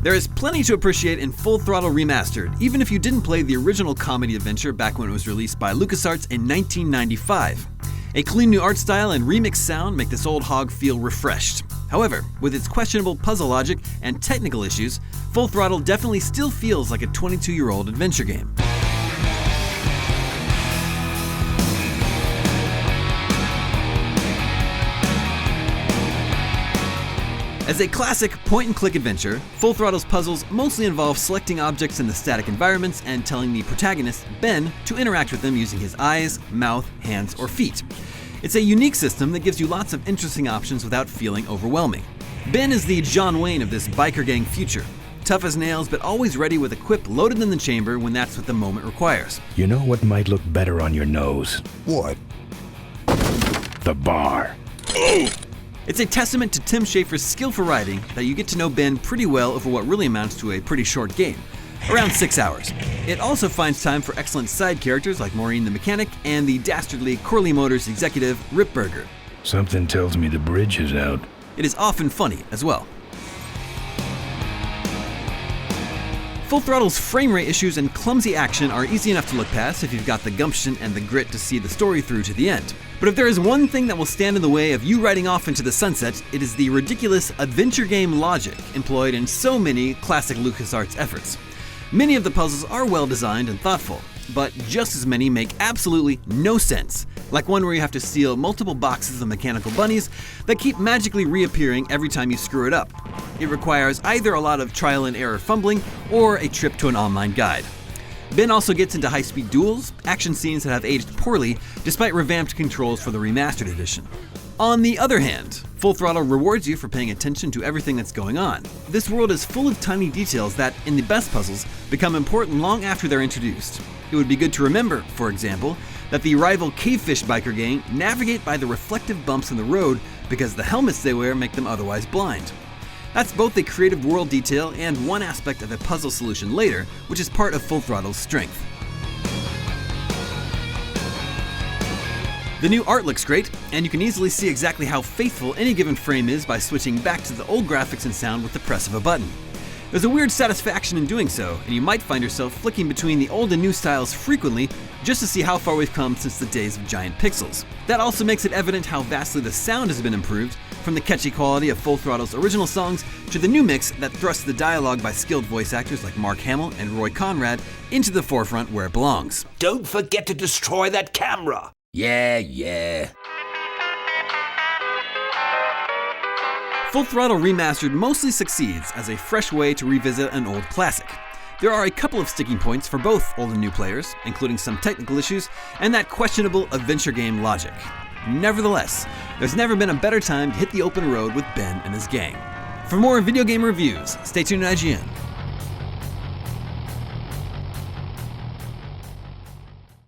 There is plenty to appreciate in Full Throttle Remastered, even if you didn't play the original comedy adventure back when it was released by LucasArts in 1995. A clean new art style and remixed sound make this old hog feel refreshed. However, with its questionable puzzle logic and technical issues, Full Throttle definitely still feels like a 22-year-old adventure game. As a classic point-and-click adventure, Full Throttle's puzzles mostly involve selecting objects in the static environments and telling the protagonist, Ben, to interact with them using his eyes, mouth, hands, or feet. It's a unique system that gives you lots of interesting options without feeling overwhelming. Ben is the John Wayne of this biker gang future. Tough as nails, but always ready with a quip loaded in the chamber when that's what the moment requires. You know what might look better on your nose? What? The bar. It's a testament to Tim Schafer's skillful writing that you get to know Ben pretty well over what really amounts to a pretty short game, around 6 hours. It also finds time for excellent side characters like Maureen the mechanic and the dastardly Corley Motors executive Rip Burger. Something tells me the bridge is out. It is often funny as well. Full Throttle's frame rate issues and clumsy action are easy enough to look past if you've got the gumption and the grit to see the story through to the end. But if there is one thing that will stand in the way of you riding off into the sunset, it is the ridiculous adventure game logic employed in so many classic LucasArts efforts. Many of the puzzles are well designed and thoughtful, but just as many make absolutely no sense, like one where you have to steal multiple boxes of mechanical bunnies that keep magically reappearing every time you screw it up. It requires either a lot of trial and error fumbling or a trip to an online guide. Ben also gets into high-speed duels, action scenes that have aged poorly despite revamped controls for the remastered edition. On the other hand, Full Throttle rewards you for paying attention to everything that's going on. This world is full of tiny details that, in the best puzzles, become important long after they're introduced. It would be good to remember, for example, that the rival Cavefish biker gang navigate by the reflective bumps in the road because the helmets they wear make them otherwise blind. That's both a creative world detail and one aspect of a puzzle solution later, which is part of Full Throttle's strength. The new art looks great, and you can easily see exactly how faithful any given frame is by switching back to the old graphics and sound with the press of a button. There's a weird satisfaction in doing so, and you might find yourself flicking between the old and new styles frequently just to see how far we've come since the days of giant pixels. That also makes it evident how vastly the sound has been improved, from the catchy quality of Full Throttle's original songs to the new mix that thrusts the dialogue by skilled voice actors like Mark Hamill and Roy Conrad into the forefront where it belongs. Don't forget to destroy that camera! Yeah. Full Throttle Remastered mostly succeeds as a fresh way to revisit an old classic. There are a couple of sticking points for both old and new players, including some technical issues and that questionable adventure game logic. Nevertheless, there's never been a better time to hit the open road with Ben and his gang. For more video game reviews, stay tuned to IGN.